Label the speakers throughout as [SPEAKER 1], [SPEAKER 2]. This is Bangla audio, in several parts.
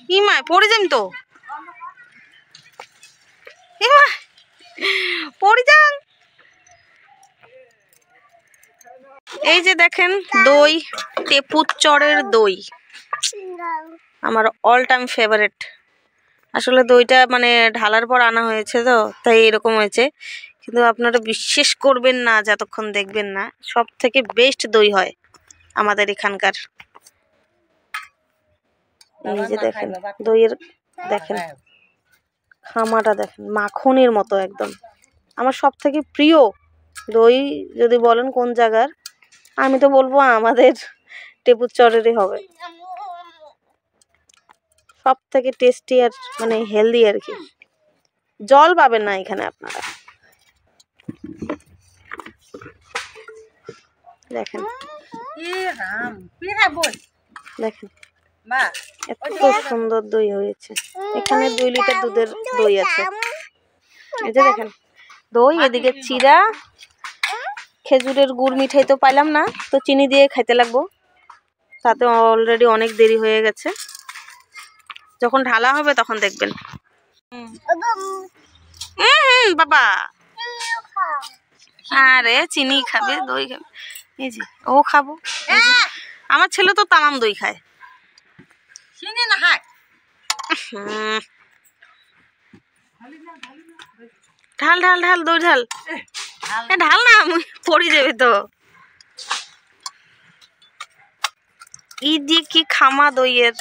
[SPEAKER 1] ইমায় পড়ে যাম তো, ইমায় পড়ে যান। এই যে দেখেন দই, টেপুর চরের দই আমার অল টাইম ফেভারিট। আসলে দইটা মানে ঢালার পর আনা হয়েছে তো তাই এরকম হয়েছে, কিন্তু আপনারা বিশ্বাস করবেন না যতক্ষণ দেখবেন না, সব থেকে বেস্ট দই হয় আমাদের এখানকার। এই যে দেখেন দইয়ের, দেখেন খামাটা দেখেন মাখনের মতো একদম। আমার সব থেকে প্রিয় দই যদি বলেন কোন জায়গার, আমি তো বলবো আমাদের টেপুর চরেরই হবে। সব থেকে টেস্টি আর মানে হেলদি আর কি। জল পাবেন না এখানে আপনারা। দেখেন দেখেন এত সুন্দর দই হয়েছে। এখানে 2 লিটার দুধের দই আছে। এই যে দেখেন দই, এদিকে চিরা, খেজুরের গুড় মিঠাই তো পাইলাম না, তো চিনি দিয়ে খাইতে লাগবো। তাতে অলরেডি অনেক দেরি হয়ে গেছে, যখন ঢালা হবে তখন দেখবেন। বাবা আরে চিনি খাবে, দই খাবে, এই যে ও খাবো। আমার ছেলে তো তামাম দই খায়, চিনি না খায়। ঢাল ঢাল ঢাল দই ঢাল, ঢাল না পড়ে যাবে তো। ই দিয়ে কি খামা দইয়ের।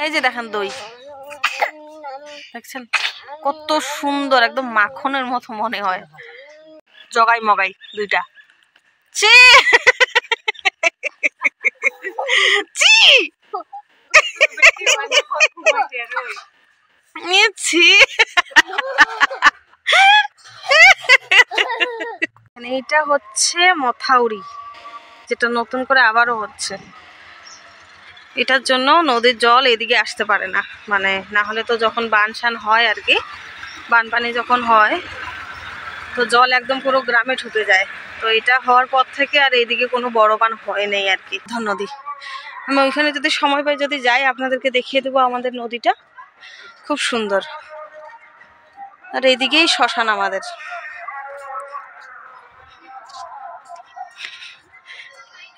[SPEAKER 1] এই যে দেখেন দই দেখছেন কত সুন্দর, একদম মাখনের মতো মনে হয়। জগাই মগাই দুইটা চি চি এইটা হচ্ছে মথাউরি, যেটা নতুন করে আবারও হচ্ছে। এটার জন্য নদীর জল এদিকে আসতে পারে না, মানে না হলে তো যখন বানসান হয় আর কি, বানপানি যখন হয় তো জল একদম পুরো গ্রামে ঢুকে যায়। তো এটা হওয়ার পর থেকে আর এইদিকে কোনো বড় বান হয় নেই আর কি। নদী আমি ওইখানে যদি সময় পাই, যদি যাই আপনাদেরকে দেখিয়ে দেবো আমাদের নদীটা, খুব সুন্দর। আর এইদিকেই শ্মশান আমাদের।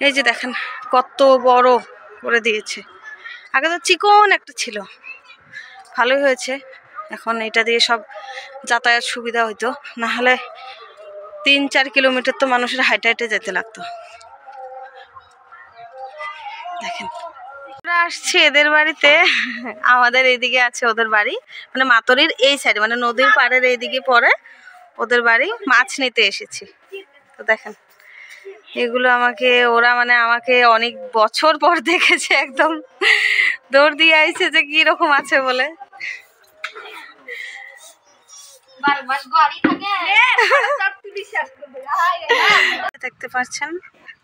[SPEAKER 1] এই যে দেখেন কত বড় করে দিয়েছে, আগে তো চিকন একটা ছিল, ভালোই হয়েছে। এখন এটা দিয়ে সব যাতায়াত সুবিধা হইতো, না হলে 3-4 কিলোমিটার তো মানুষের হাইটে হাইটে যেতে লাগতো। দেখেন আমরা আসছি এদের বাড়িতে, আমাদের এইদিকে আছে ওদের বাড়ি, মানে মাতরির এই সাইডে, মানে নদীর পাড়ের এইদিকে পরে ওদের বাড়ি। মাছ নিতে এসেছি। তো দেখেন এগুলো আমাকে ওরা মানে আমাকে অনেক বছর পর দেখেছে, একদম দৌড় দিয়ে আইছে যে কি রকম আছে বলে। দেখতে পাচ্ছেন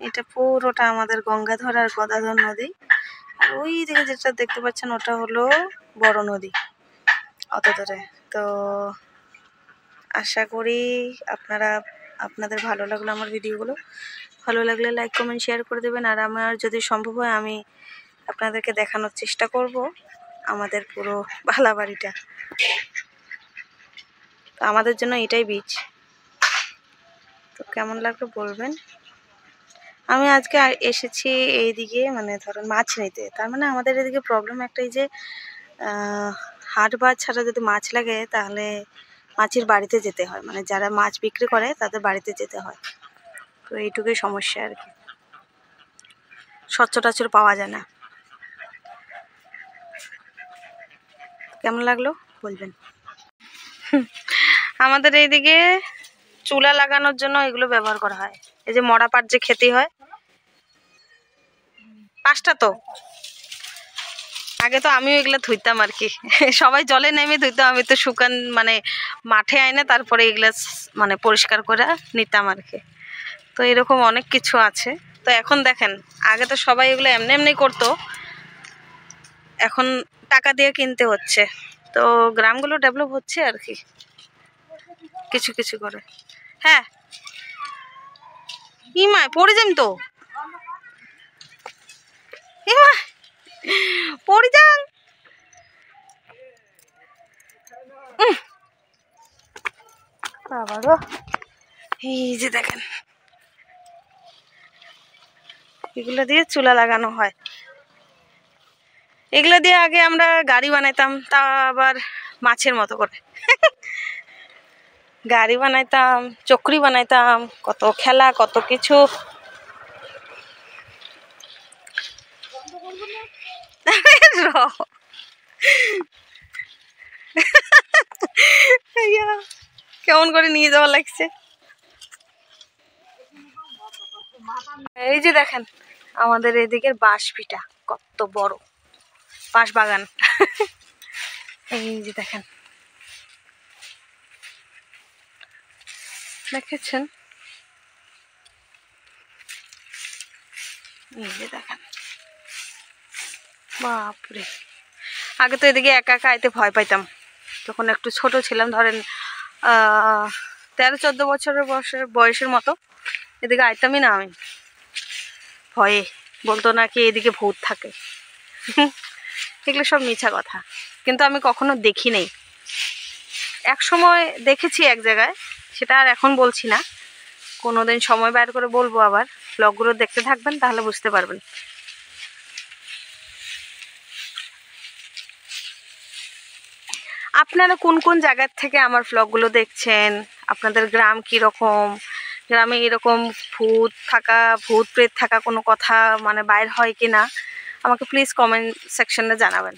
[SPEAKER 1] এটা পুরোটা আমাদের গঙ্গাধর আর গদাধর নদী, আর ওই দিকে যেটা দেখতে পাচ্ছেন ওটা হলো বড় নদী অত দূরে। তো আশা করি আপনাদের ভালো লাগলো আমার ভিডিওগুলো। ভালো লাগলে লাইক কমেন্ট শেয়ার করে দেবেন, আর আমার যদি সম্ভব হয় আমি আপনাদেরকে দেখানোর চেষ্টা করব আমাদের পুরো বালাবাড়িটা। তো আমাদের জন্য এটাই বীজ। তো কেমন লাগলো বলবেন। আমি আজকে এসেছি এইদিকে মানে ধরুন মাছ নিতে, তার মানে আমাদের এদিকে প্রবলেম একটাই যে হাট বাজার ছাড়া যদি মাছ লাগে তাহলে মাছের বাড়িতে যেতে হয়, মানে যারা মাছ বিক্রি করে তাদের বাড়িতে যেতে হয়। তো এইটুকুই সমস্যা আর কি, সচরাচর পাওয়া যায় না। কেমন লাগলো বলবেন। আমাদের এইদিকে চুলা লাগানোর জন্য এগুলো ব্যবহার করা হয়। এই যে মরা পাট যে খেতে হয়, 5টা তো আগে তো আমিও এগুলা ধুইতাম আর কি, সবাই জলে নেমে ধুইতাম, আমি তো শুকান মানে মাঠে আইনে তারপরে এগুলা মানে পরিষ্কার করে নিতাম আর কি। তো এরকম অনেক কিছু আছে। তো এখন দেখেন আগে তো সবাই এগুলো এমনি এমনি করতো, এখন টাকা দিয়ে কিনতে হচ্ছে। তো গ্রামগুলো ডেভেলপ হচ্ছে আর কি কিছু কিছু করে। হ্যাঁ ইমায় পড়ে যাম তো, ইমা পড়ে যান। বাবারও এই যে দেখেন, এগুলো দিয়ে চুলা লাগানো হয়। এগুলো দিয়ে আগে আমরা গাড়ি বানাইতাম, তা আবার মাছের মতো করে গাড়ি বানাইতাম, চক্রি বানাইতাম, কত খেলা কত কিছু। কেমন করে নিয়ে যাওয়া লাগছে। এই যে দেখেন আমাদের এদিকের বাঁশ ভিটা কত বড়, বাঁশ বাগান। এই যে দেখেন, দেখেছেন? এই যে দেখেন, বাপরে। আগে তো এদিকে একা একা আইতে ভয় পাইতাম, যখন একটু ছোট ছিলাম, ধরেন 13-14 বছরের বয়সের মতো, এদিকে আইতামই না আমি, ভয়ে। বলতো নাকি এদিকে ভূত থাকে। এগুলো সব মিছা কথা, কিন্তু আমি কখনো দেখি নাই। এক সময় দেখেছি এক জায়গায়, সেটা আর এখন বলছি না, কোনোদিন সময় বের করে বলবো। আবার ব্লগগুলো দেখতে থাকবেন, তাহলে বুঝতে পারবেন। আপনারা কোন কোন জায়গার থেকে আমার ব্লগগুলো দেখছেন? আপনাদের গ্রাম কীরকম? গ্রামে এরকম ভূত প্রেত থাকা কোনো কথা মানে বাইর হয় কি না, আমাকে প্লিজ কমেন্ট সেকশনে জানাবেন।